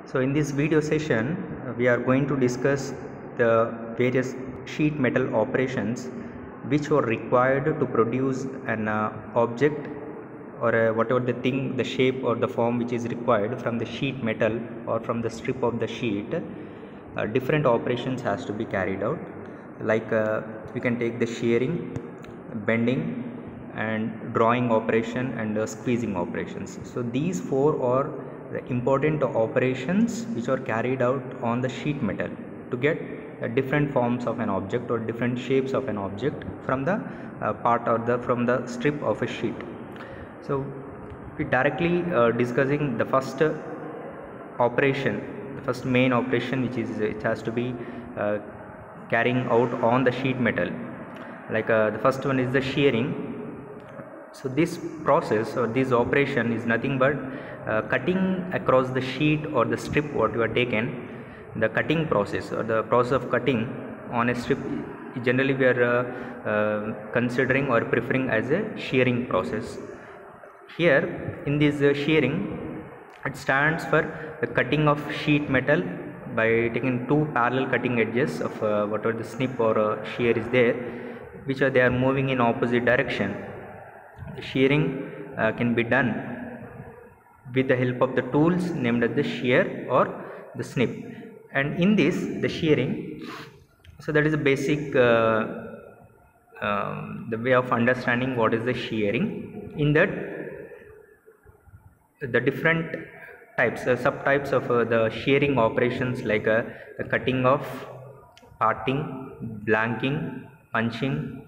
So in this video session we are going to discuss the various sheet metal operations which were required to produce an object or whatever the thing, the shape or the form which is required from the sheet metal or from the strip of the sheet. Different operations has to be carried out, like we can take the shearing, bending and drawing operation and squeezing operations. So these four are the important operations which are carried out on the sheet metal to get different forms of an object or different shapes of an object from the part or from the strip of a sheet. So we directly discussing the first operation, the first main operation, which is it has to be carrying out on the sheet metal. Like the first one is the shearing. So this process or this operation is nothing but cutting across the sheet or the strip what you are taken. The cutting process or the process of cutting on a strip, generally we are considering or preferring as a shearing process. Here in this shearing, it stands for the cutting of sheet metal by taking two parallel cutting edges of whatever the snip or shear is there, which they are moving in opposite direction. The shearing can be done with the help of the tools named as the shear or the snip. And in this, the shearing, so that is a basic the way of understanding what is the shearing. In that, the different types, subtypes of the shearing operations, like the cutting off, parting, blanking, punching,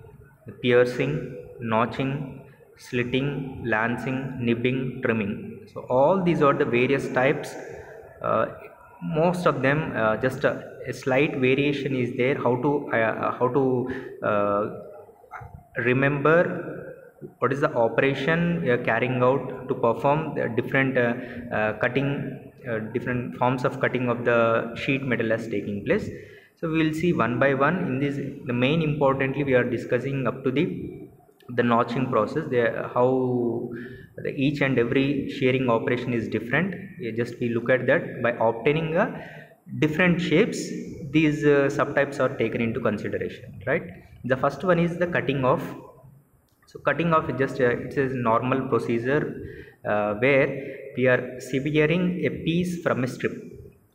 piercing, notching, slitting, lancing, nibbing, trimming. So all these are the various types. Most of them just a slight variation is there. How to remember what is the operation we are carrying out to perform the different cutting, different forms of cutting of the sheet metal as taking place. So we will see one by one. In this, the main importantly we are discussing up to the notching process. How each and every shearing operation is different. We look at that. By obtaining different shapes, these subtypes are taken into consideration, right? The first one is the cutting off. So cutting off is just it's a normal procedure where we are severing a piece from a strip.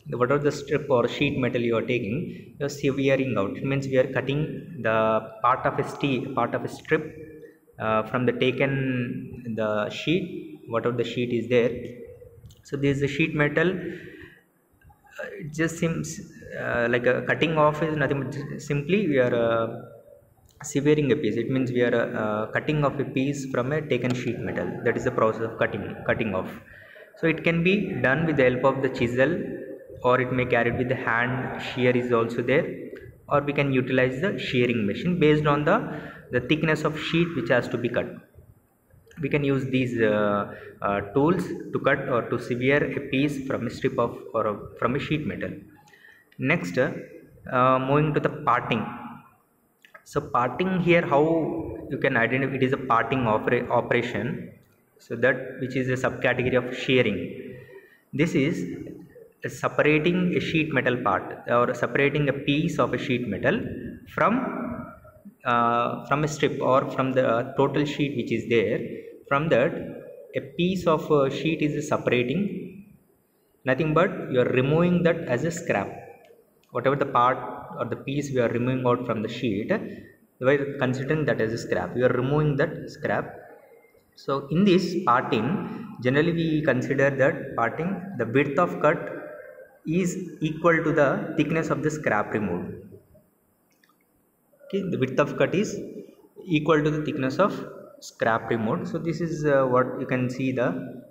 Whatever the strip or sheet metal you are taking, you are severing out. It means we are cutting the part of a strip from the taken the sheet, whatever the sheet is there. So this is a sheet metal. It just seems like a cutting off is nothing but simply we are severing a piece. It means we are cutting off a piece from a taken sheet metal. That is the process of cutting off. So it can be done with the help of the chisel, or it may carry it with the hand. Shear is also there, or we can utilize the shearing machine based on the thickness of sheet which has to be cut. We can use these tools to cut or to sever a piece from a strip of or from a sheet metal. Next, moving to the parting. So parting, here how you can identify it is a parting operation. So that which is a subcategory of shearing. This is separating a sheet metal part or separating a piece of a sheet metal from a strip or from the total sheet which is there. From that, a piece of sheet is separating, nothing but you are removing that as a scrap. Whatever the part or the piece we are removing out from the sheet, we are considering that as a scrap. We are removing that scrap. So in this parting, generally we consider that parting, the width of cut is equal to the thickness of the scrap removed. Okay, the width of cut is equal to the thickness of scrap removed. So this is what you can see, the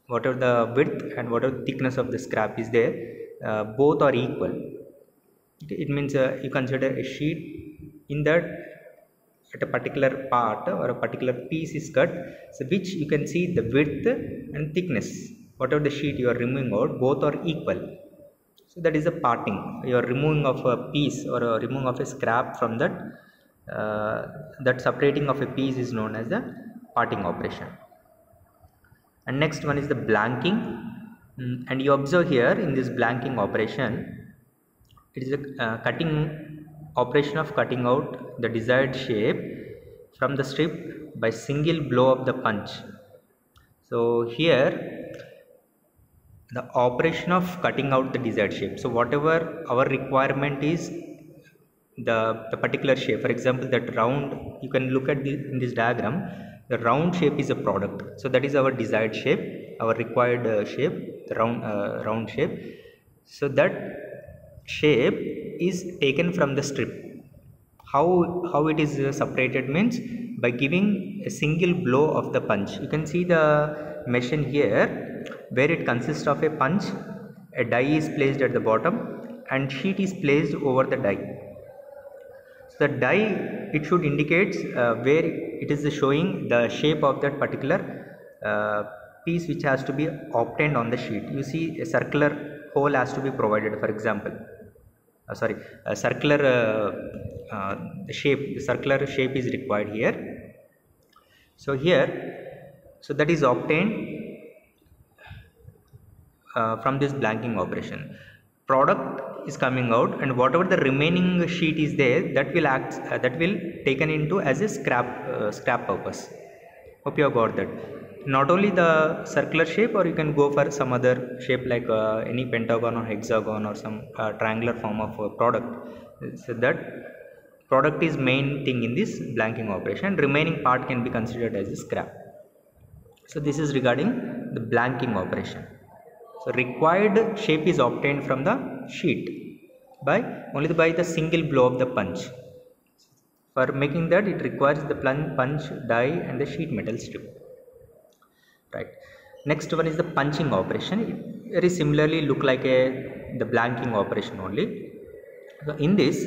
whatever the width and whatever the thickness of the scrap is there, both are equal. Okay, it means you consider a sheet in that at a particular part or a particular piece is cut, so which you can see the width and thickness, whatever the sheet you are removing out, both are equal. So that is a parting. You are removing of a piece or removing of a scrap from that. That separating of a piece is known as the parting operation. And next one is the blanking. And you observe here in this blanking operation, it is a cutting operation of cutting out the desired shape from the strip by single blow of the punch. So here the operation of cutting out the desired shape. So whatever our requirement is, the particular shape, for example that round, you can look at in this diagram, the round shape is a product. So that is our desired shape, our required shape, the round shape. So that shape is taken from the strip. How it is separated means by giving a single blow of the punch. You can see the machine here where it consists of a punch, a die is placed at the bottom and sheet is placed over the die. So the die, it should indicate where it is showing the shape of that particular piece which has to be obtained on the sheet. You see a circular hole has to be provided, for example. A circular shape, the circular shape is required here. So here, so that is obtained from this blanking operation. Product is coming out, and whatever the remaining sheet is there, that will act that will taken into as a scrap purpose. Hope you have got that. Not only the circular shape, or you can go for some other shape like any pentagon or hexagon or some triangular form of product. So that product is main thing in this blanking operation. Remaining part can be considered as a scrap. So this is regarding the blanking operation. So required shape is obtained from the sheet only by the single blow of the punch. For making that, it requires the punch, die and the sheet metal strip. Right. Next one is the punching operation. It very similarly look like the blanking operation only. So in this,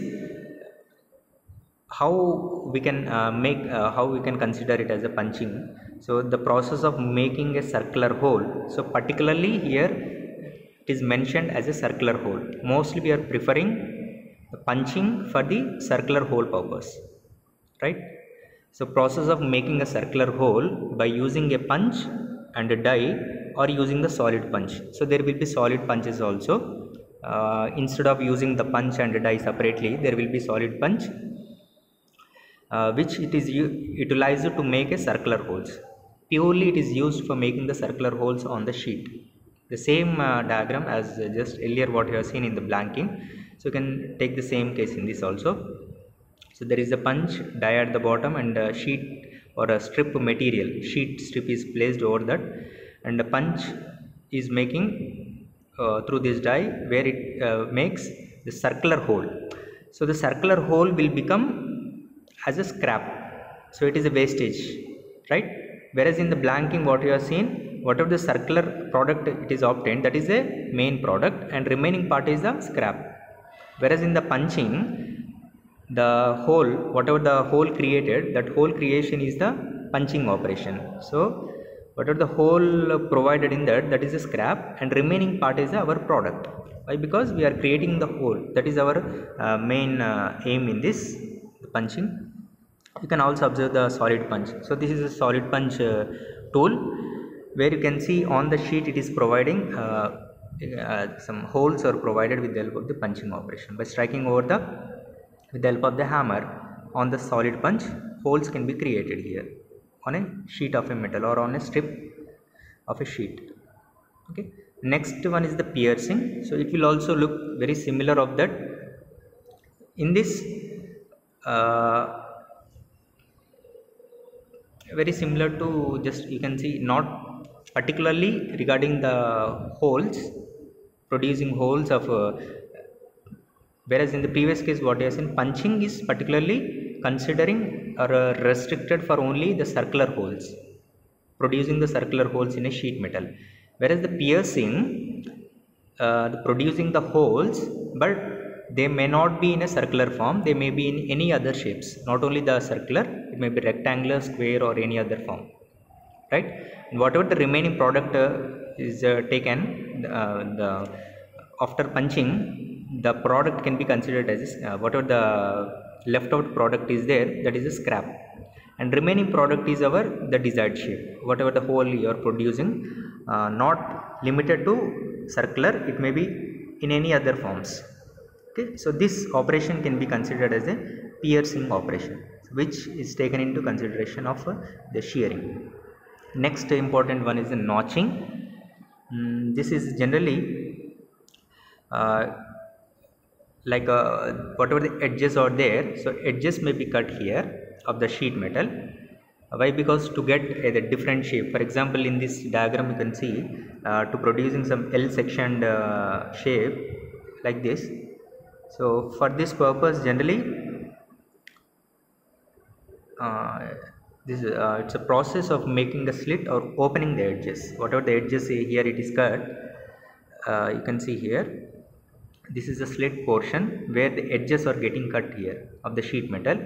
how we can how we can consider it as a punching. So the process of making a circular hole. So particularly here it is mentioned as a circular hole. Mostly we are preferring the punching for the circular hole purpose, right? So process of making a circular hole by using a punch and a die, or using the solid punch. So there will be solid punches also. Instead of using the punch and the die separately, there will be solid punch, which it is utilized to make a circular holes. Purely it is used for making the circular holes on the sheet. The same diagram as just earlier what you have seen in the blanking. So you can take the same case in this also. So there is a punch, die at the bottom, and a sheet or a strip material, sheet strip is placed over that, and the punch is making through this die where it makes the circular hole. So the circular hole will become as a scrap. So it is a wastage, right? Whereas in the blanking what you have seen, whatever the circular product it is obtained, that is a main product, and remaining part is the scrap. Whereas in the punching, the hole, whatever the hole created, that hole creation is the punching operation. So whatever the hole provided in that is a scrap, and remaining part is our product. Why? Because we are creating the hole. That is our main aim in this punching. You can also observe the solid punch. So this is a solid punch tool, where you can see on the sheet it is providing some holes are provided with the help of the punching operation. By striking over with the help of the hammer on the solid punch, holes can be created here on a sheet of a metal or on a strip of a sheet. Okay. Next one is the piercing. So it will also look very similar of that. In this very similar to, just you can see, not particularly regarding the holes, producing holes of whereas in the previous case what you have seen, punching is particularly considering or restricted for only the circular holes, producing the circular holes in a sheet metal. Whereas the piercing, producing the holes, but they may not be in a circular form, they may be in any other shapes, not only the circular, it may be rectangular, square or any other form, right? And whatever the remaining product is taken, after punching, the product can be considered as whatever the left out product is there, that is a scrap. and remaining product is our the desired shape, whatever the hole you are producing, not limited to circular, it may be in any other forms. Okay, so this operation can be considered as a piercing operation, which is taken into consideration of the shearing. Next important one is the notching. This is generally uh, like whatever the edges are there, so edges may be cut here of the sheet metal. Why? Because to get the different shape, for example in this diagram you can see to producing some L sectioned shape like this. So for this purpose generally uh, this it's a process of making the slit or opening the edges, whatever the edges here it is cut. You can see here, this is the slit portion where the edges are getting cut here of the sheet metal,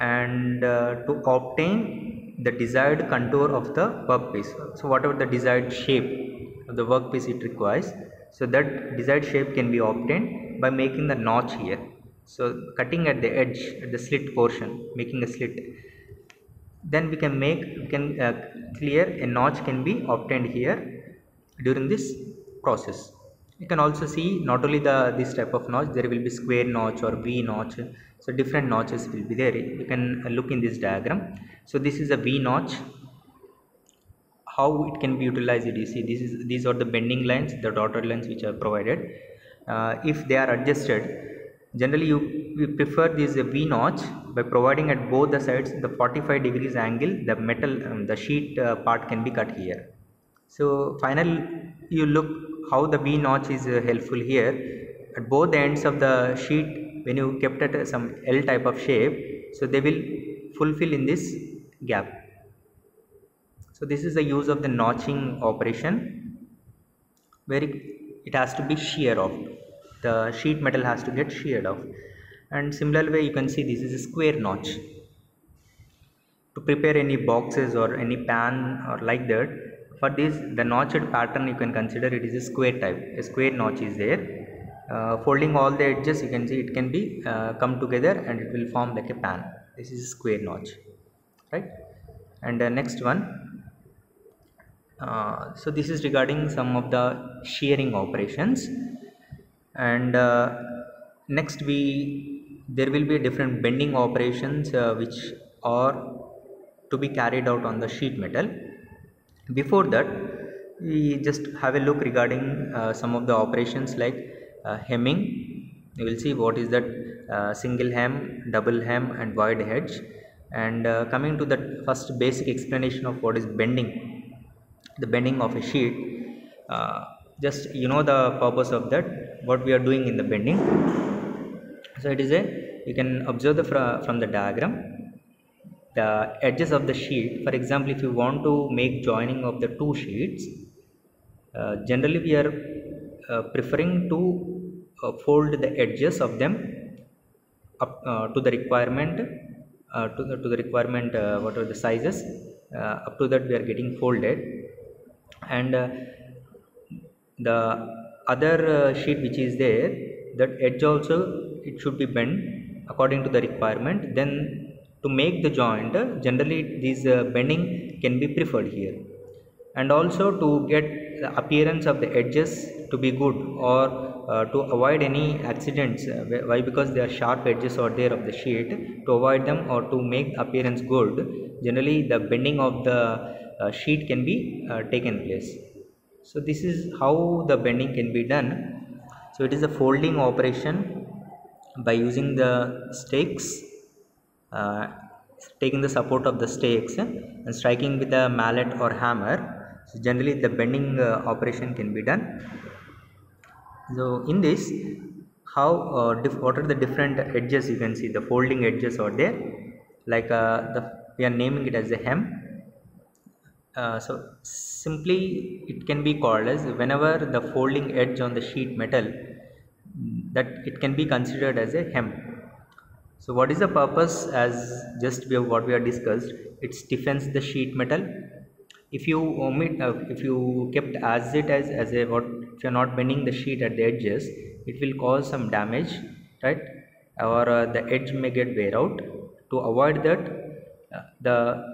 and to obtain the desired contour of the workpiece, so whatever the desired shape of the workpiece it requires, so that desired shape can be obtained by making the notch here. So cutting at the edge at the slit portion, making a slit, then we can clear a notch can be obtained here during this process. You can also see not only this type of notch, there will be square notch or V notch, so different notches will be there. You can look in this diagram. So this is a V notch. How it can be utilized, you see these are the bending lines, the dotted lines which are provided. If they are adjusted, generally we prefer this V notch by providing at both the sides the 45 degrees angle, the metal the sheet part can be cut here. So final you look how the V notch is helpful here at both the ends of the sheet. When you kept at some L type of shape, so they will fulfill in this gap. So this is the use of the notching operation, where it has to be sheared off, the sheet metal has to get sheared off. And similar way you can see this is a square notch. To prepare any boxes or any pan or like that, for this the notched pattern you can consider it is a square type, a square notch is there. Folding all the edges you can see it can be come together and it will form like a pan. This is a square notch, right? And the next one, so this is regarding some of the shearing operations. And next there will be different bending operations which are to be carried out on the sheet metal. Before that, we just have a look regarding some of the operations like hemming. You will see what is that single hem, double hem and wide hedge. And coming to the first basic explanation of what is bending, the bending of a sheet, just you know the purpose of that, what we are doing in the bending. So it is you can observe from the diagram the edges of the sheet. For example, if you want to make joining of the two sheets, generally we are preferring to fold the edges of them up to the requirement, to the requirement what are the sizes, up to that we are getting folded. And the other sheet which is there, that edge also it should be bent according to the requirement. Then to make the joint, generally this bending can be preferred here. And also to get the appearance of the edges to be good, or to avoid any accidents, why? Because there are sharp edges are there of the sheet. To avoid them or to make appearance good, generally the bending of the sheet can be taken place. So this is how the bending can be done. So it is a folding operation by using the stakes, taking the support of the stakes and striking with a mallet or hammer. So generally the bending operation can be done. So in this, how what are the different edges? You can see the folding edges are there, like we are naming it as a hem. So simply it can be called as, whenever the folding edge on the sheet metal, that it can be considered as a hem. So what is the purpose? As just what we have discussed, it stiffens the sheet metal. If you omit, if you kept as it as a what, if you are not bending the sheet at the edges, it will cause some damage, right? Or the edge may get wear out. To avoid that, the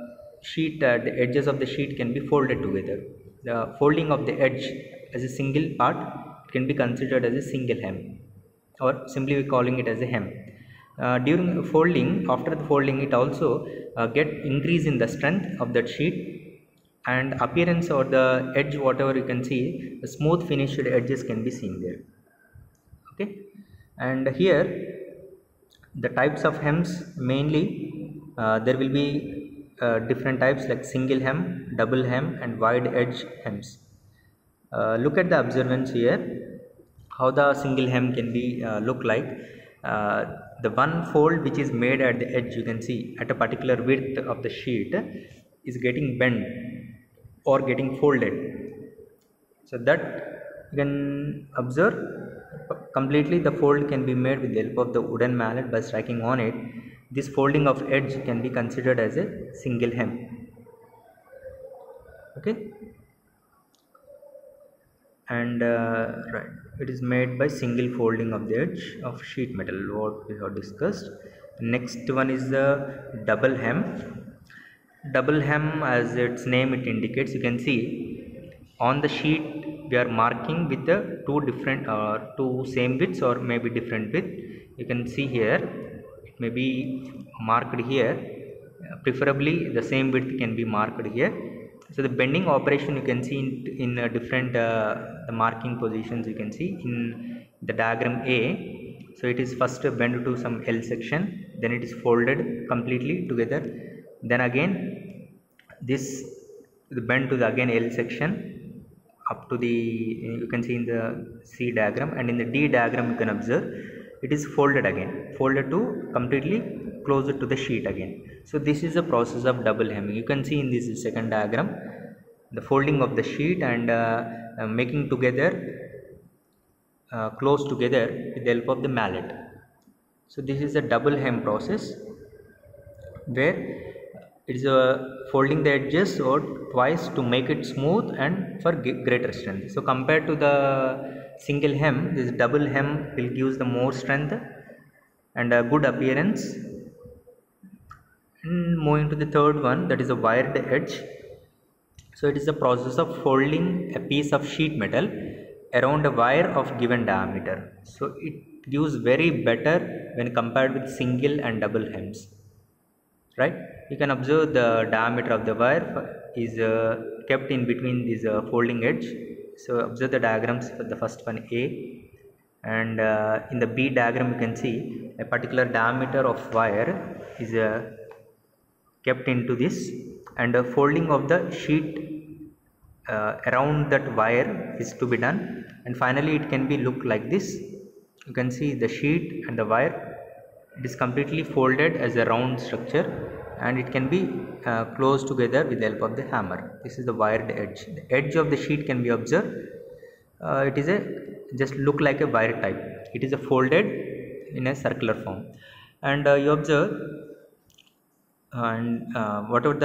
sheet, the edges of the sheet can be folded together. The folding of the edge as a single part can be considered as a single hem, or simply we calling it as a hem. During folding, after the folding, it also get increase in the strength of that sheet, and appearance or the edge, whatever you can see, the smooth finished edges can be seen there. Okay, and here the types of hems, mainly there will be different types like single hem, double hem, and wide edge hems. Look at the observance here, how the single hem can be look like. The one fold which is made at the edge, you can see at a particular width of the sheet, is getting bent or getting folded. So that you can observe completely. The fold can be made with the help of the wooden mallet by striking on it. This folding of edge can be considered as a single hem. Okay, and right, it is made by single folding of the edge of sheet metal, what we have discussed. Next one is the double hem. Double hem, as its name it indicates, you can see on the sheet we are marking with the two different or two same widths or maybe different width. You can see here it may be marked here, preferably the same width can be marked here. So the bending operation you can see in different the marking positions you can see in the diagram A. So it is first bent to some L section, then it is folded completely together, then again this bend to the again L section up to the, you can see in the C diagram, and in the D diagram you can observe it is folded again, folded to completely closer to the sheet again. So this is the process of double hemming. You can see in this second diagram the folding of the sheet and making together close together with the help of the mallet. So this is a double hem process where it is folding the edges or twice to make it smooth and for greater strength. So compared to the single hem, this double hem will give the more strength and a good appearance. And moving to the third one, that is a wired edge. So it is the process of folding a piece of sheet metal around a wire of given diameter. So it gives very better when compared with single and double hems, right? You can observe the diameter of the wire is kept in between this folding edge. So observe the diagrams for the first one A, and in the B diagram you can see a particular diameter of wire is kept into this, and the folding of the sheet around that wire is to be done, and finally it can be look like this. You can see the sheet and the wire, it is completely folded as a round structure, and it can be closed together with the help of the hammer. This is the wired edge. The edge of the sheet can be observed. It is a just look like a wire type. It is a folded in a circular form, and you observe, and whatever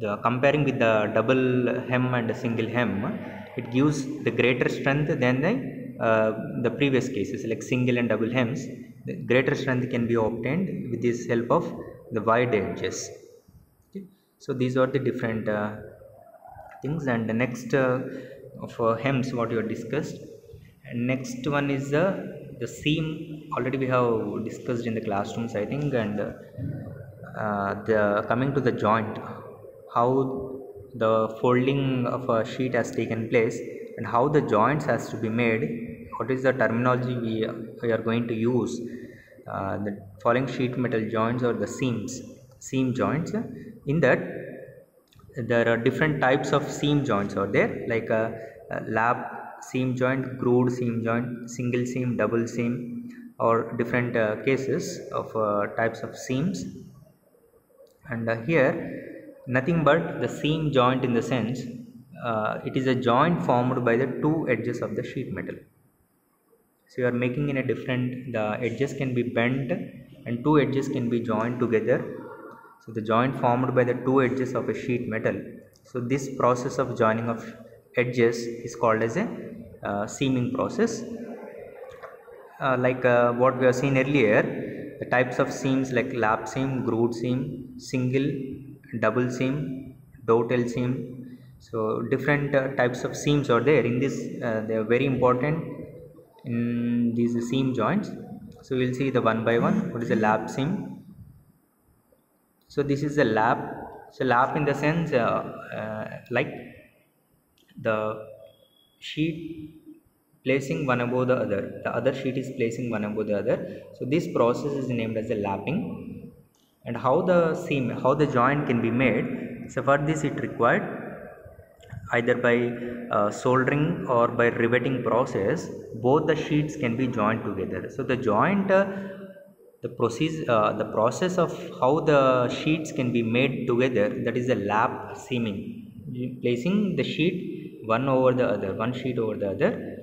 the comparing with the double hem and a single hem, it gives the greater strength than the previous cases like single and double hems. The greater strength can be obtained with this help of the wide edges. Okay. So these are the different things, and the next of hems what you have discussed, and next one is the seam. Already we have discussed in the classrooms, I think, and the coming to the joint, how the folding of a sheet has taken place and how the joints has to be made. What is the terminology we are going to use? The following sheet metal joints or the seam joints. In that there are different types of seam joints are there, like a lap seam joint, grooved seam joint, single seam, double seam, or different cases of types of seams. And here nothing but the seam joint in the sense it is a joint formed by the two edges of the sheet metal. So you are making in a different, the edges can be bent and two edges can be joined together. So the joint formed by the two edges of a sheet metal. So this process of joining of edges is called as a seaming process. Like what we have seen earlier, the types of seams like lap seam, grooved seam, single, double seam, dovetail seam. So different types of seams are there in this. They are very important in these seam joints. So we'll see the one by one. What is a lap seam? So this is a lap. So lap in the sense like the sheet placing one above the other sheet is placing one above the other. So this process is named as a lapping. And how the joint can be made, so for this it required either by soldering or by riveting process. Both the sheets can be joined together. So the joint the process of how the sheets can be made together, that is a lap seaming, placing the sheet one sheet over the other.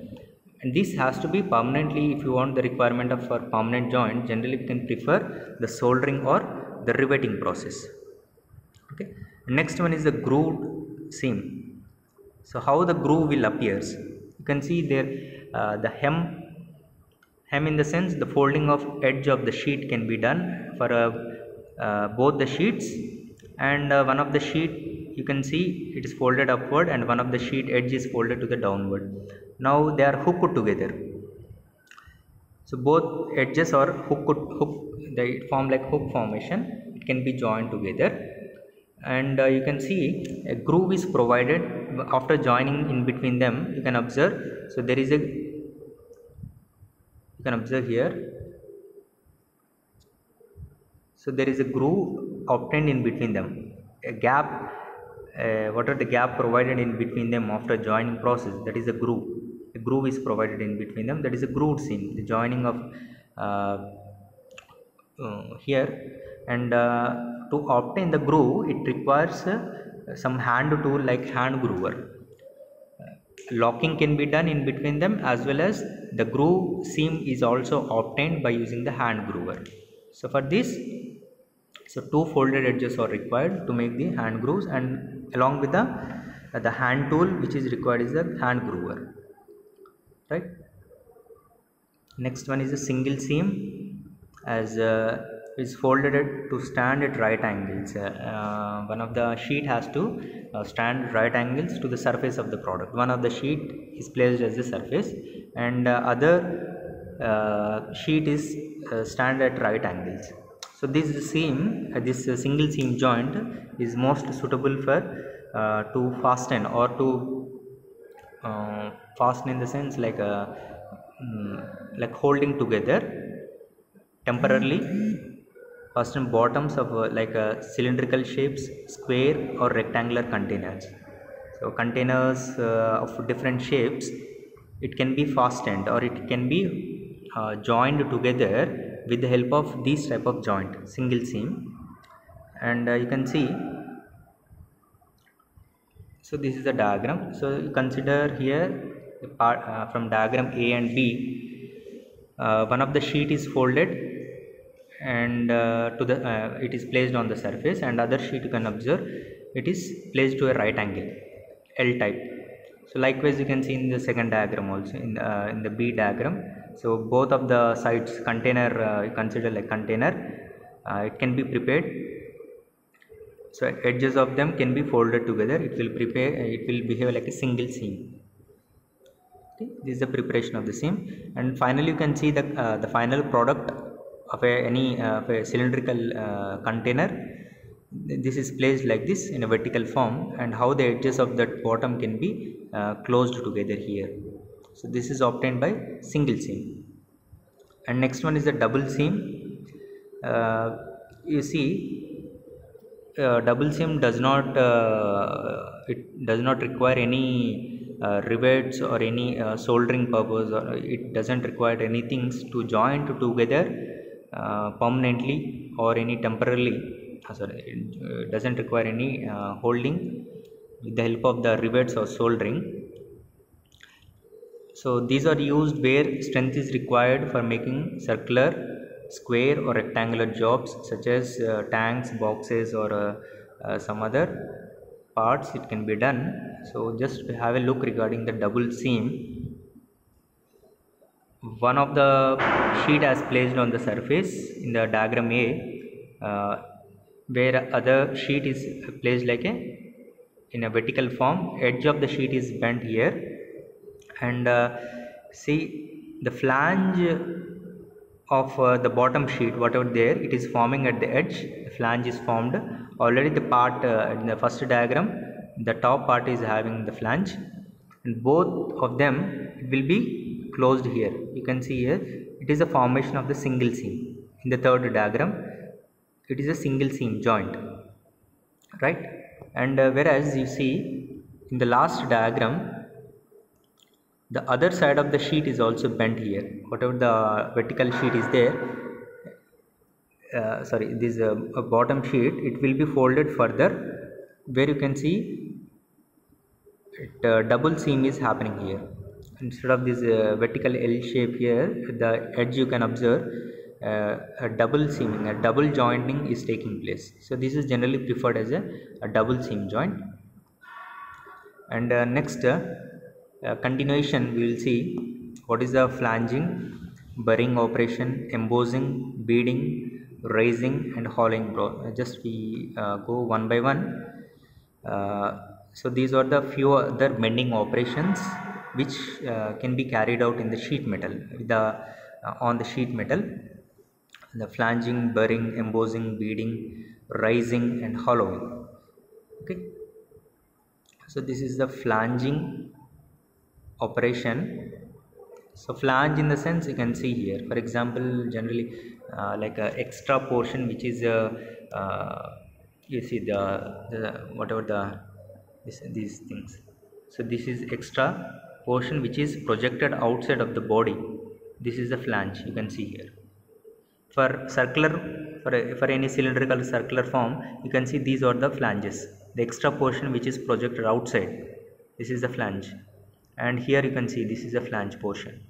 And this has to be permanently. If you want the requirement of for permanent joint, generally we can prefer the soldering or the riveting process. Okay, next one is the grooved seam. So how the groove will appears, you can see there the hem in the sense the folding of edge of the sheet can be done for both the sheets. And one of the sheet, you can see it is folded upward and one of the sheet edge is folded to the downward. Now they are hooked together. So both edges are hook, they form like hook formation. It can be joined together. And you can see a groove is provided after joining in between them. You can observe. So there is a, you can observe here. So there is a groove obtained in between them, a gap. What are the gap provided in between them after joining process? That is a groove. A groove is provided in between them. That is a grooved seam. The joining of here. And to obtain the groove, it requires some hand tool like hand groover. Locking can be done in between them, as well as the groove seam is also obtained by using the hand groover. So for this, so two folded edges are required to make the hand grooves, and along with the hand tool which is required is the hand groover, right? Next one is a single seam, as is folded to stand at right angles. One of the sheet has to stand right angles to the surface of the product. One of the sheet is placed as the surface, and other sheet is stand at right angles. So this seam, this single seam joint is most suitable for to fasten or to fasten in the sense like like holding together temporarily fasten bottoms of like cylindrical shapes, square or rectangular containers. So containers of different shapes, it can be fastened or it can be joined together with the help of these type of joint, single seam. And you can see, so this is the diagram. So you consider here the part from diagram A and B. One of the sheet is folded and to the it is placed on the surface, and other sheet you can observe it is placed to a right angle, L type. So likewise you can see in the second diagram also, in the B diagram. So both of the sides container, you consider like container, it can be prepared. So edges of them can be folded together. It will behave like a single seam. Okay, this is the preparation of the seam. And finally you can see the final product of a cylindrical container. This is placed like this in a vertical form, and how the edges of that bottom can be closed together here. So this is obtained by single seam. And next one is the double seam. You see, double seam does not require any rivets or any soldering purpose, or it doesn't require anything to join together permanently or any temporarily. It doesn't require any holding with the help of the rivets or soldering. So these are used where strength is required for making circular, square or rectangular jobs, such as tanks, boxes or some other parts. It can be done. So just have a look regarding the double seam. one of the sheet as placed on the surface in the diagram A, where other sheet is placed like a in a vertical form. Edge of the sheet is bent here, and see the flange of the bottom sheet, whatever there it is forming at the edge, the flange is formed already. The part in the first diagram, the top part is having the flange, and both of them will be closed here. You can see here it is a formation of the single seam. In the third diagram it is a single seam joint, right? And whereas you see in the last diagram, the other side of the sheet is also bent here. Whatever the vertical sheet is there, sorry, this bottom sheet, it will be folded further, where you can see it, double seam is happening here. Instead of this vertical L shape here, the edge you can observe a double seaming, a double jointing is taking place. So this is generally preferred as a double seam joint. And next continuation, we will see what is the flanging, burring operation, embossing, beading, raising, and hollowing. Just we go one by one. So these are the few other bending operations which can be carried out in the sheet metal, on the sheet metal. The flanging, burring, embossing, beading, raising, and hollowing. Okay. So this is the flanging operation. So flange in the sense you can see here, for example, generally like a extra portion which is you see the whatever these things. So this is extra portion which is projected outside of the body. This is the flange, you can see here. For circular, for any cylindrical circular form, you can see these are the flanges. The extra portion which is projected outside, this is the flange, and here you can see this is a flange portion.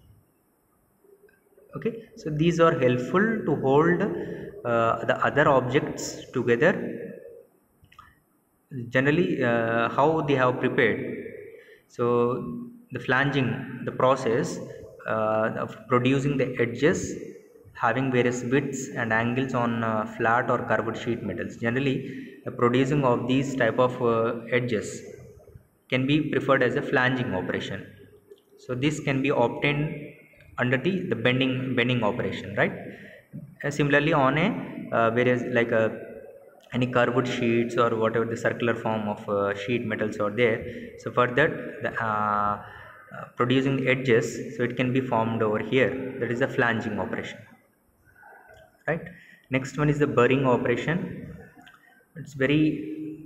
Okay, so these are helpful to hold the other objects together. Generally, how they have prepared. So the flanging, the process of producing the edges having various widths and angles on flat or curved sheet metals. Generally, the producing of these type of edges can be preferred as a flanging operation. So this can be obtained under the bending operation, right? Similarly, on a various like any curved sheets or whatever the circular form of sheet metals are there. So for that, the producing the edges, so it can be formed over here. That is the flanging operation, right? Next one is the burring operation. It's very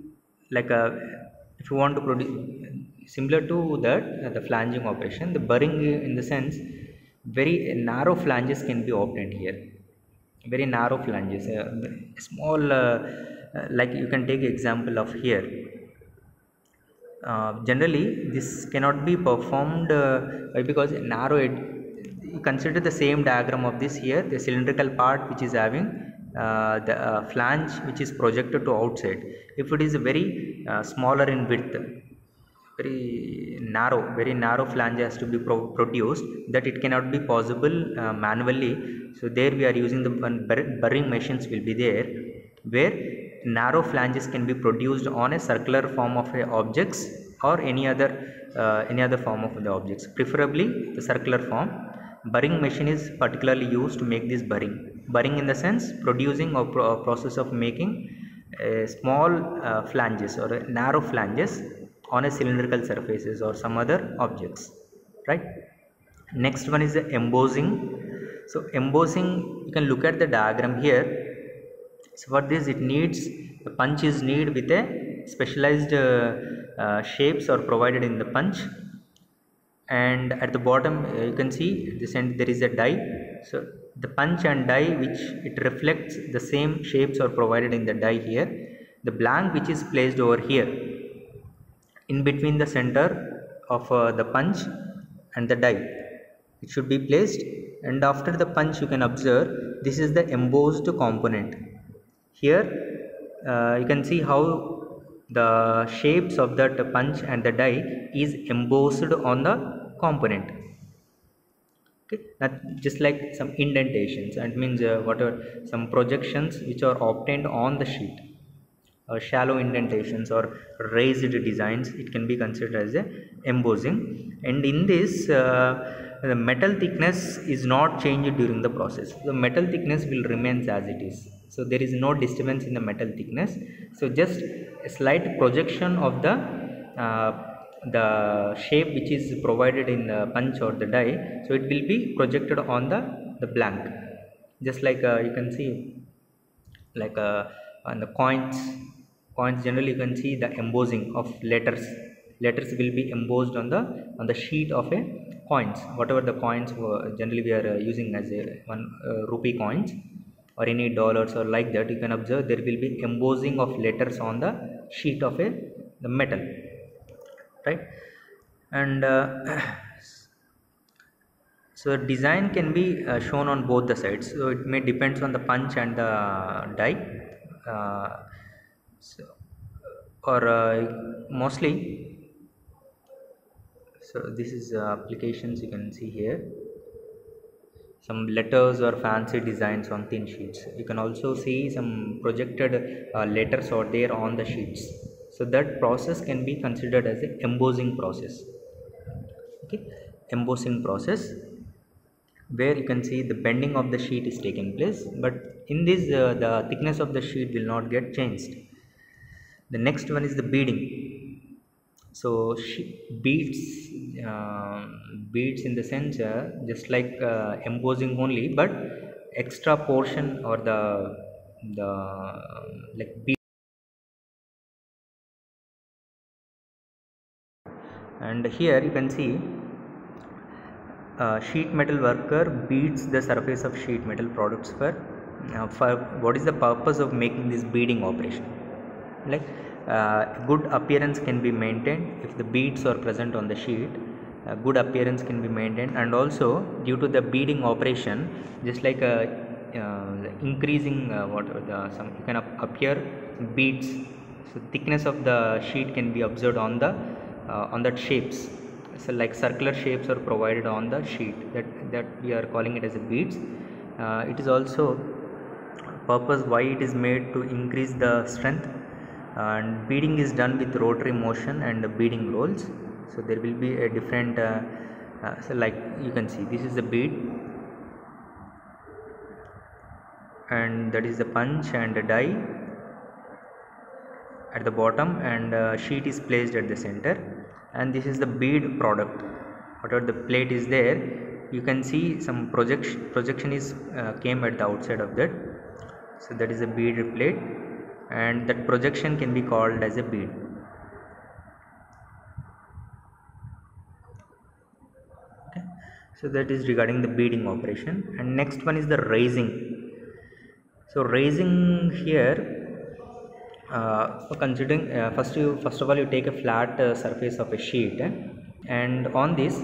like if you want to produce similar to that the flanging operation, the burring in the sense very narrow flanges can be obtained here. Very narrow flanges, small like you can take example of here. Generally this cannot be performed because narrow you consider the same diagram of this here, the cylindrical part which is having the flange which is projected to outside. If it is very smaller in width, very narrow flange has to be produced, that it cannot be possible manually. So there we are using the burring machines will be there, where narrow flanges can be produced on a circular form of objects or any other form of the objects, preferably the circular form. Burring machine is particularly used to make this burring in the sense producing or process of making small flanges or narrow flanges on a cylindrical surfaces or some other objects, right? Next one is the embossing. So embossing, you can look at the diagram here. So for this, it needs the punch is needed with a specialized shapes are provided in the punch, and at the bottom you can see this end there is a die. So the punch and die which it reflects the same shapes are provided in the die here. The blank which is placed over here in between the center of the punch and the die, it should be placed, and after the punch you can observe this is the embossed component. Here you can see how the shapes of that punch and the die is embossed on the component. Okay, that just like some indentations, and means whatever some projections which are obtained on the sheet, shallow indentations or raised designs, it can be considered as a embossing. And in this the metal thickness is not changed during the process. The metal thickness will remains as it is, so there is no disturbance in the metal thickness. So just a slight projection of uh, the shape which is provided in the punch or the die, so it will be projected on the blank, just like you can see, like on the coins generally you can see the embossing of letters will be embossed on the sheet of a coins, whatever the coins were generally we are using as a one rupee coins or any dollars or like that. You can observe there will be embossing of letters on the sheet of a the metal, right? And so design can be shown on both the sides, so it may depends on the punch and the die, uh, so, or mostly. So this is applications you can see here, some letters or fancy designs on thin sheets. You can also see some projected letters out there on the sheets, so that process can be considered as a embossing process. Okay, embossing process, where you can see the bending of the sheet is taking place, but in this the thickness of the sheet will not get changed. The next one is the beading. So beads, beads in the sense just like embossing only, but extra portion or the like bead. And here you can see sheet metal worker beats the surface of sheet metal products for what is the purpose of making this beading operation, like good appearance can be maintained if the beads are present on the sheet. Good appearance can be maintained, and also due to the beading operation, just like increasing whatever the some you can appear beads, so thickness of the sheet can be observed on that shapes. So like circular shapes are provided on the sheet, that we are calling it as a beads. It is also purpose why it is made to increase the strength, and beading is done with rotary motion and beading rolls. So there will be a different so like you can see this is the bead, and that is the punch and the die at the bottom, and sheet is placed at the center, and this is the bead product. Whatever the plate is there, you can see some projection is came at the outside of that, so that is a bead plate, and that projection can be called as a bead. Okay, so that is regarding the beading operation. And next one is the raising. So raising here, considering first of all you take a flat surface of a sheet, and on this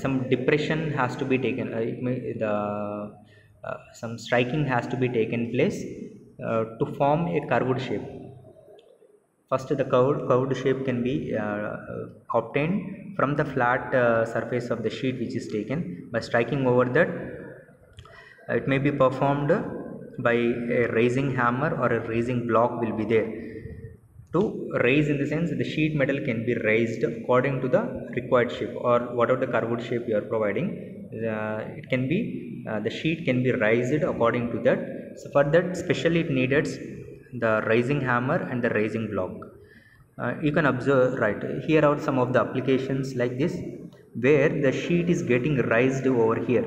some depression has to be taken, some striking has to be taken place to form a curved shape. First the curved shape can be obtained from the flat surface of the sheet which is taken by striking over that. It may be performed by a raising hammer or a raising block will be there. To raise in the sense the sheet metal can be raised according to the required shape, or whatever the curved shape you are providing, it can be the sheet can be raised according to that. So for that specially it needed the raising hammer and the raising block. You can observe right here are some of the applications like this, where the sheet is getting raised over here.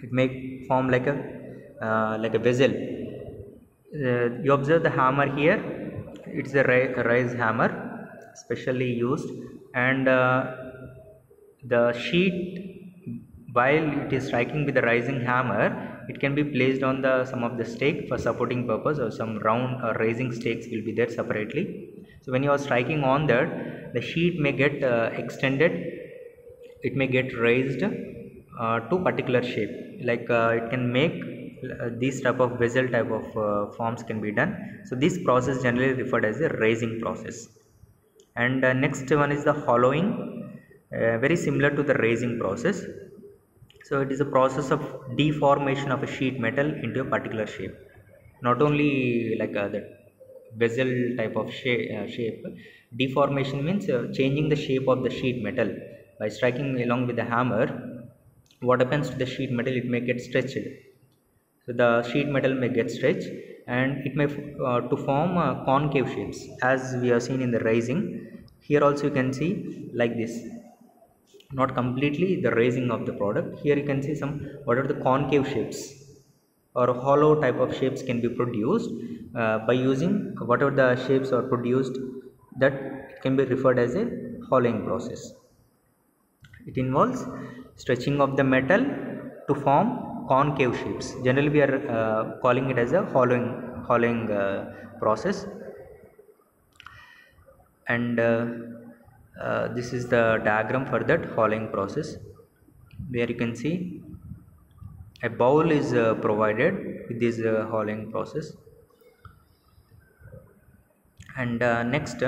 It may form like a vessel. You observe the hammer here, it's a raise hammer specially used, and the sheet, while it is striking with the rising hammer, it can be placed on the some of the stake for supporting purpose, or some round or raising stakes will be there separately. So when you are striking on that, the sheet may get extended, it may get raised to particular shape, like it can make these type of vessel type of forms can be done. So this process generally referred as a raising process. And next one is the hollowing, very similar to the raising process. So it is a process of deformation of a sheet metal into a particular shape. Not only like the bezel type of shape. Deformation means changing the shape of the sheet metal by striking along with the hammer. What happens to the sheet metal? It may get stretched. So the sheet metal may get stretched, and it may to form concave shapes, as we have seen in the rising. Here also you can see like this, not completely the raising of the product. Here you can see some what are the concave shapes or hollow type of shapes can be produced by using whatever the shapes are produced, that can be referred as a hollowing process. It involves stretching of the metal to form concave shapes. Generally we are calling it as a hollowing process. And this is the diagram for that hollowing process, where you can see a bowl is provided with this hollowing process. And next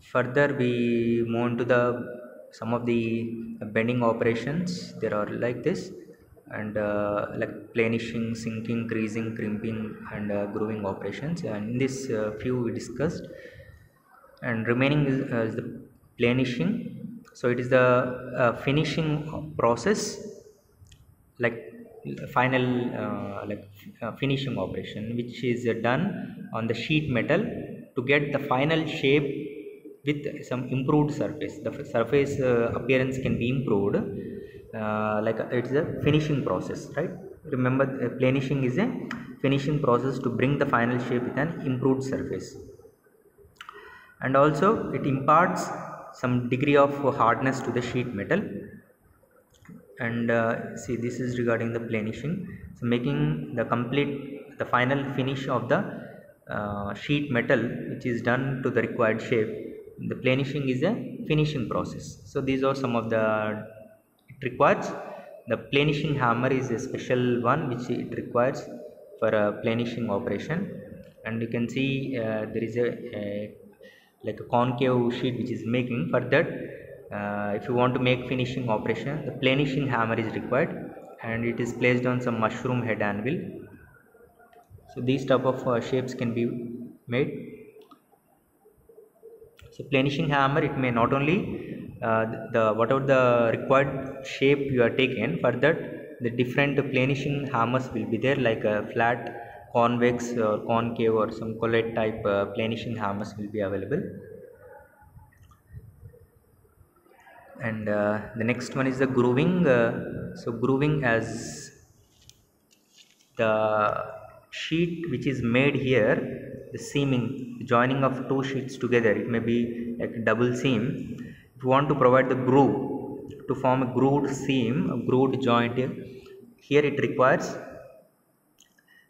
further we move on to the some of the bending operations. There are like this, and like planishing, sinking, creasing, crimping, and grooving operations, and in this few we discussed. And remaining is the planishing. So it is the finishing process, like final finishing operation, which is done on the sheet metal to get the final shape with some improved surface. The surface appearance can be improved, like it's a finishing process, right? Remember, planishing is a finishing process to bring the final shape with an improved surface. And also it imparts some degree of hardness to the sheet metal. And see, this is regarding the planishing. So making the final finish of the sheet metal, which is done to the required shape. The planishing is a finishing process. So these are some of the it requires. The planishing hammer is a special one which it requires for a planishing operation. And you can see there is a like a concave sheet which is making. For that, if you want to make finishing operation, the planishing hammer is required, and it is placed on some mushroom head anvil. So these type of shapes can be made. So planishing hammer, it may not only the whatever the required shape you are taken, for that the different planishing hammers will be there, like a flat, convex, or concave, or some collet type planishing hammers will be available. And the next one is the grooving. So grooving, as the sheet which is made here, the seaming, the joining of two sheets together, it may be like a double seam. If you want to provide the groove to form a grooved seam, a grooved joint, here it requires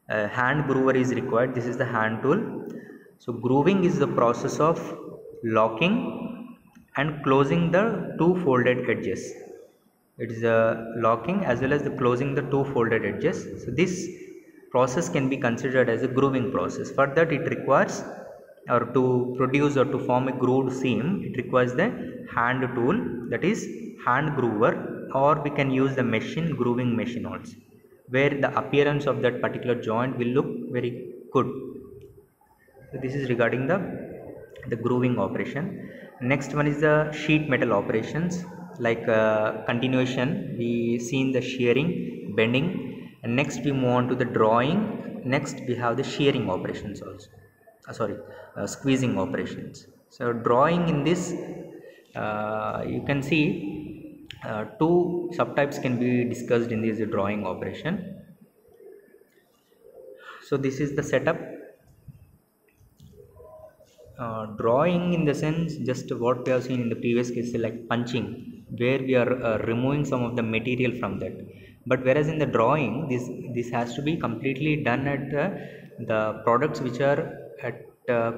a hand groover is required. This is the hand tool. So grooving is the process of locking and closing the two folded edges. It is locking as well as the closing the two folded edges. So this process can be considered as a grooving process. For that, it requires, or to produce or to form a grooved seam, it requires the hand tool, that is hand groover, or we can use the machine, grooving machine also, where the appearance of that particular joint will look very good. So this is regarding the grooving operation. Next one is the sheet metal operations, like continuation. We seen the shearing, bending, and next we move on to the drawing. Next we have the shearing operations also, squeezing operations. So drawing, in this you can see two subtypes can be discussed in this drawing operation. So this is the setup. Drawing, in the sense, just what we have seen in the previous case, like punching, where we are removing some of the material from that. But whereas in the drawing, this has to be completely done at the products which are at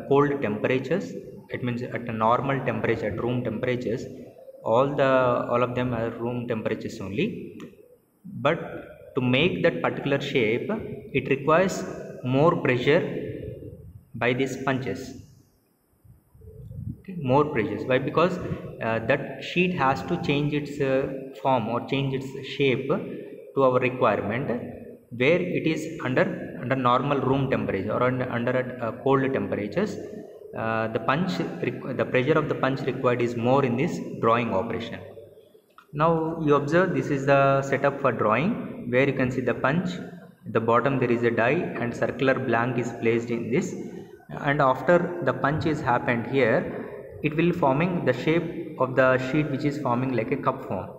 cold temperatures. It means at a normal temperature, at room temperatures. All of them are room temperatures only. But to make that particular shape, it requires more pressure by these punches. Okay. more pressures. Why? Because that sheet has to change its form or change its shape to our requirement, where it is under normal room temperature or under cold temperatures. The pressure of the punch required is more in this drawing operation. Now you observe, this is the setup for drawing, where you can see the punch. At the bottom there is a die and circular blank is placed in this, and after the punch is happened here, it will forming the shape of the sheet, which is forming like a cup form,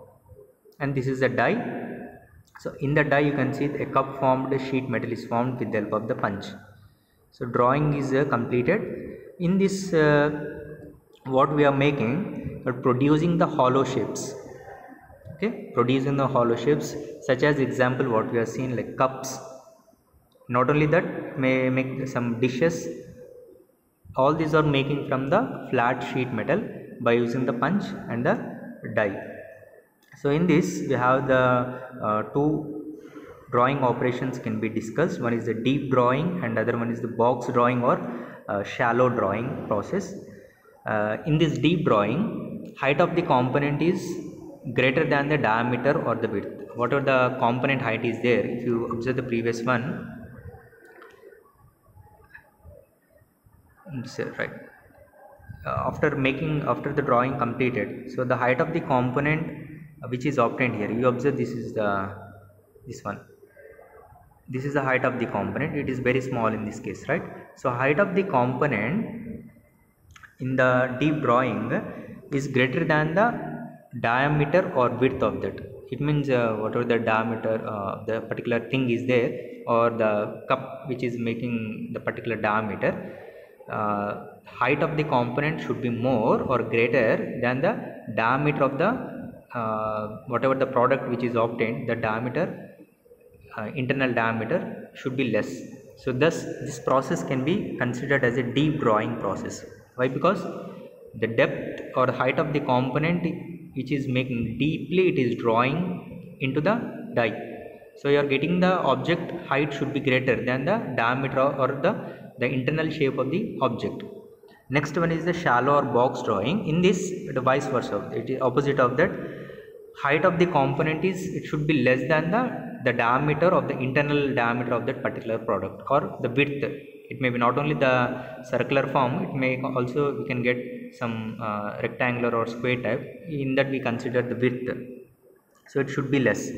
and this is a die. So in the die you can see a cup formed sheet metal is formed with the help of the punch. So drawing is completed. In this what we are making, producing the hollow shapes. Okay, producing the hollow shapes, such as example what we are seeing like cups. Not only that, may make some dishes. All these are making from the flat sheet metal by using the punch and the die. So in this we have the two drawing operations can be discussed. One is the deep drawing and other one is the box drawing or shallow drawing process. In this deep drawing, height of the component is greater than the diameter or the width. Whatever the component height is there, if you observe the previous one, right, after the drawing completed, so the height of the component which is obtained here, you observe this is this one. This is the height of the component. It is very small in this case, right? So height of the component in the deep drawing is greater than the diameter or width of that. It means whatever the diameter the particular thing is there, or the cup which is making the particular diameter, height of the component should be more or greater than the diameter of the whatever the product which is obtained. The diameter, internal diameter should be less. So thus this process can be considered as a deep drawing process. Why? Because the depth or height of the component which is making deeply, it is drawing into the die. So you are getting the object height should be greater than the diameter or the internal shape of the object. Next one is the shallow or box drawing. In this, the vice versa, it is opposite of that. Height of the component is, it should be less than the diameter of the internal diameter of that particular product, or the width. It may be not only the circular form, it may also, we can get some rectangular or square type. In that we consider the width, so it should be less.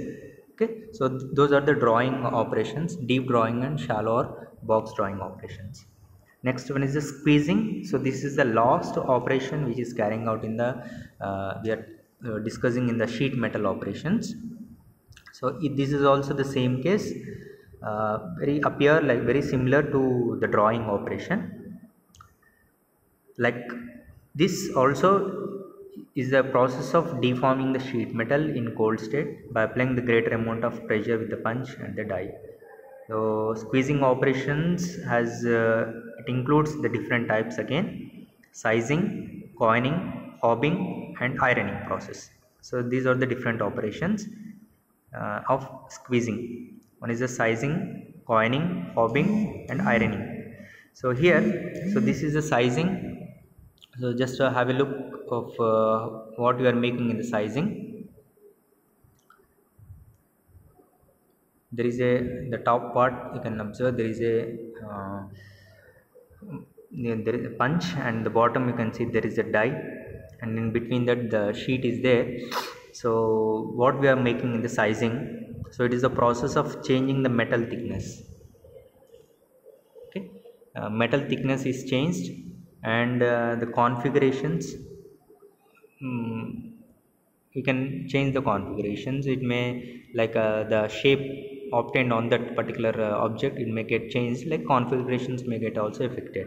Okay, so those are the drawing operations, deep drawing and shallow or box drawing operations. Next one is the squeezing. So this is the last operation which is carrying out in the we are discussing in the sheet metal operations. So this is also the same case, very similar to the drawing operation. Like this also is the process of deforming the sheet metal in cold state by applying the greater amount of pressure with the punch and the die. So squeezing operations has it includes the different types again: sizing, coining, hobbing and ironing process. So these are the different operations of squeezing. One is the sizing, coining, hobbing and ironing. So here, so this is the sizing. So just have a look of what we are making in the sizing. There is the top part, you can observe there is there is a punch, and the bottom you can see there is a die, and in between that the sheet is there. So what we are making in the sizing, so it is the process of changing the metal thickness. Okay, metal thickness is changed, and the configurations, you can change the configurations. It may like the shape obtained on that particular object, it may get changed, like configurations may get also affected,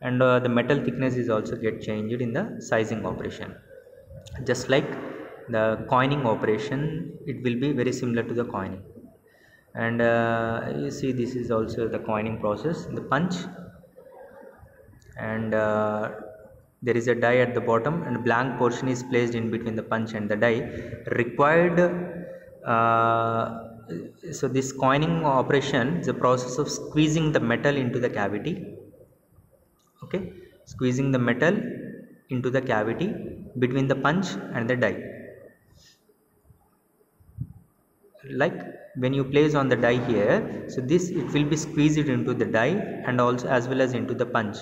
and the metal thickness is also get changed in the sizing operation. Just like the coining operation, it will be very similar to the coining. And you see this is also the coining process, the punch, and there is a die at the bottom, and blank portion is placed in between the punch and the die required. So this coining operation is a process of squeezing the metal into the cavity. Okay, squeezing the metal into the cavity between the punch and the die. Like when you place on the die here, so this it will be squeezed into the die and also as well as into the punch.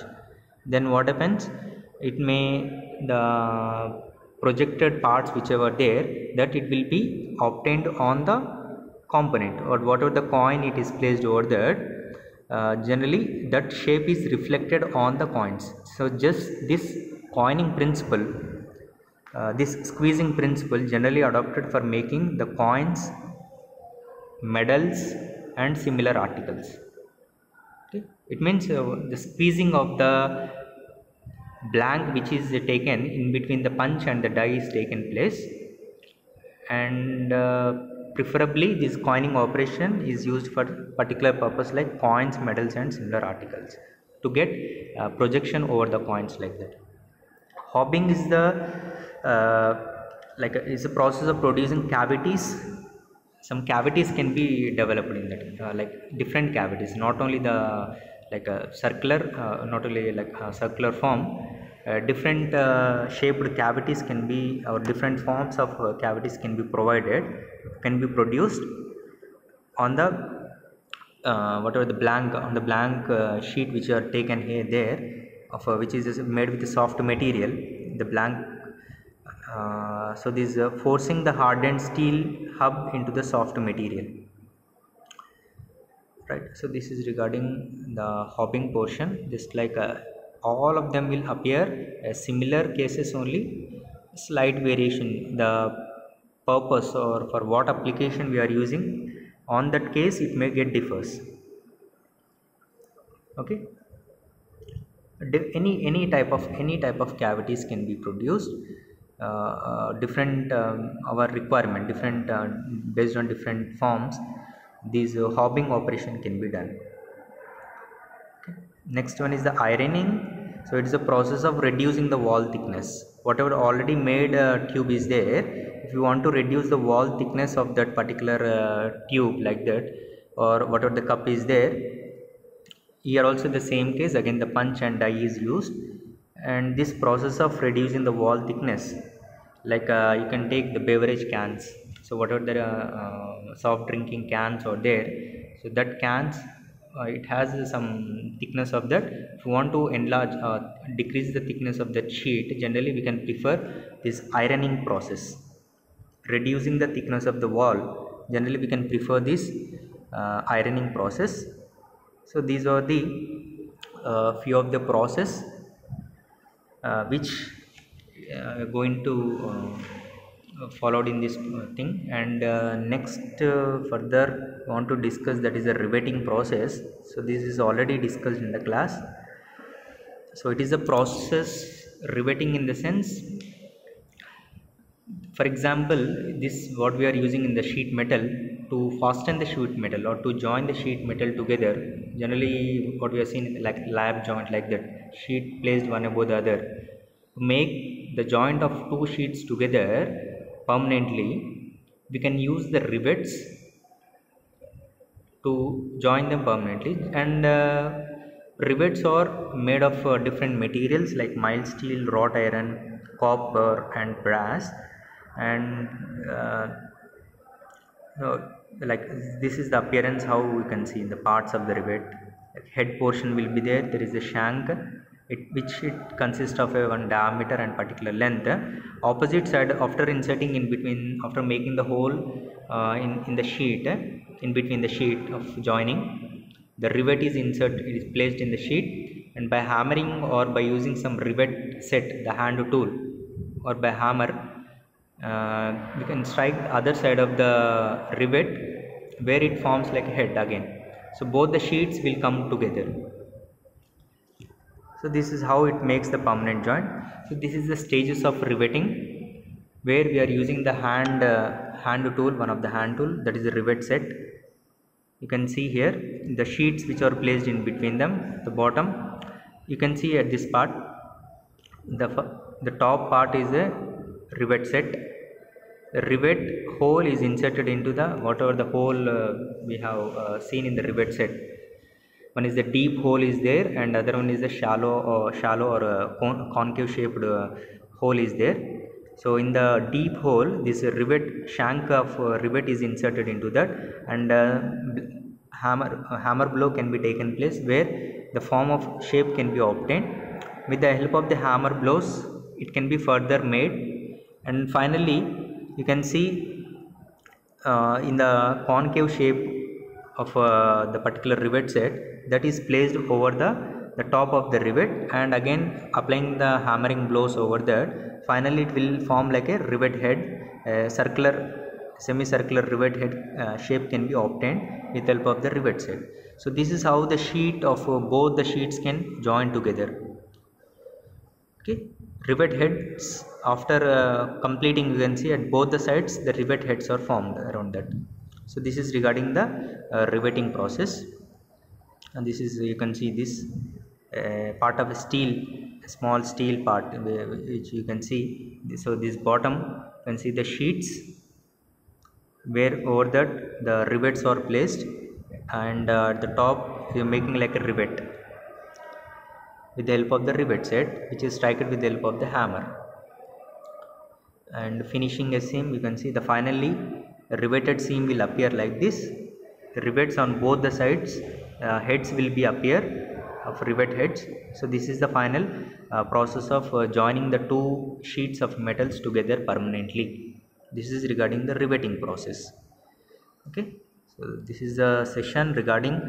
Then what happens, it may the projected parts whichever there, that it will be obtained on the component or whatever the coin it is placed over there. Generally that shape is reflected on the coins. So just this coining principle, this squeezing principle generally adopted for making the coins, medals and similar articles. Okay. It means the squeezing of the blank which is taken in between the punch and the die is taken place, and preferably this coining operation is used for particular purpose like coins, medals and similar articles to get projection over the coins like that. Hobbing is the is a process of producing cavities. Some cavities can be developed in that, like different cavities, not only the like a circular, not only like a circular form. Different shaped cavities can be, or different forms of cavities can be provided, can be produced on the whatever the blank, on the blank sheet which are taken here there, of which is made with a soft material, the blank. So this forcing the hardened steel hub into the soft material, right? So this is regarding the hobbing portion. Just like all of them will appear as similar cases only, slight variation, the purpose or for what application we are using, on that case it may get differs. Okay. Any type of cavities can be produced, different our requirement, different based on different forms, these hobbing operation can be done. Okay. Next one is the ironing. So it is a process of reducing the wall thickness. Whatever already made tube is there, if you want to reduce the wall thickness of that particular tube like that, or whatever the cup is there, here also the same case, again the punch and die is used, and this process of reducing the wall thickness, like you can take the beverage cans. So whatever the soft drinking cans are there, so that cans it has some thickness of that. If you want to enlarge, decrease the thickness of that sheet, generally we can prefer this ironing process. Reducing the thickness of the wall, generally we can prefer this ironing process. So these are the few of the process which going to followed in this thing. And next further want to discuss, that is a riveting process. So this is already discussed in the class. So it is a process riveting in the sense, for example, this what we are using in the sheet metal to fasten the sheet metal or to join the sheet metal together. Generally what we are seeing like lap joint, like that, sheet placed one above the other. To make the joint of two sheets together permanently, we can use the rivets to join them permanently. And rivets are made of different materials like mild steel, wrought iron, copper and brass. And like this is the appearance how we can see in the parts of the rivet. Like head portion will be there is a shank, which it consists of a one diameter and particular length. Opposite side, after inserting in between, after making the hole in the sheet, in between the sheet of joining, the rivet is inserted, it is placed in the sheet, and by hammering or by using some rivet set, the hand tool, or by hammer, we can strike the other side of the rivet where it forms like a head again. So both the sheets will come together. So this is how it makes the permanent joint. So this is the stages of riveting, where we are using the hand tool, one of the hand tool, that is the rivet set. You can see here the sheets which are placed in between them, the bottom. You can see at this part, the top part is a rivet set. The rivet hole is inserted into the whatever the hole we have seen in the rivet set. one is the deep hole is there, and other one is the shallow or concave shaped hole is there. So in the deep hole, this rivet shank of rivet is inserted into that, and hammer blow can be taken place, where the form of shape can be obtained. With the help of the hammer blows, it can be further made, and finally you can see in the concave shape of the particular rivet set, that is placed over the top of the rivet, and again applying the hammering blows over that, finally it will form like a rivet head. Circular, semicircular rivet head shape can be obtained with help of the rivet set. So this is how the sheet of both the sheets can join together. Okay, rivet heads, after completing, you can see at both the sides the rivet heads are formed around that. So this is regarding the riveting process, and this is, you can see this part of a steel, a small steel part which you can see. So this bottom, you can see the sheets where over that the rivets are placed, and at the top you are making like a rivet with the help of the rivet set, which is struck with the help of the hammer. And finishing a seam, you can see the finally riveted seam will appear like this. Rivets on both the sides, heads will be appear of rivet heads. So this is the final process of joining the two sheets of metals together permanently. This is regarding the riveting process. Okay, so this is a session regarding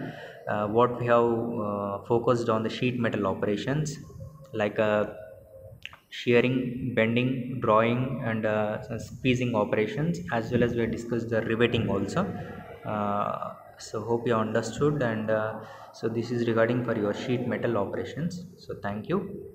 what we have focused on the sheet metal operations, like shearing, bending, drawing, and some squeezing operations, as well as we discussed the riveting also. So hope you understood, and so this is regarding for your sheet metal operations. So thank you.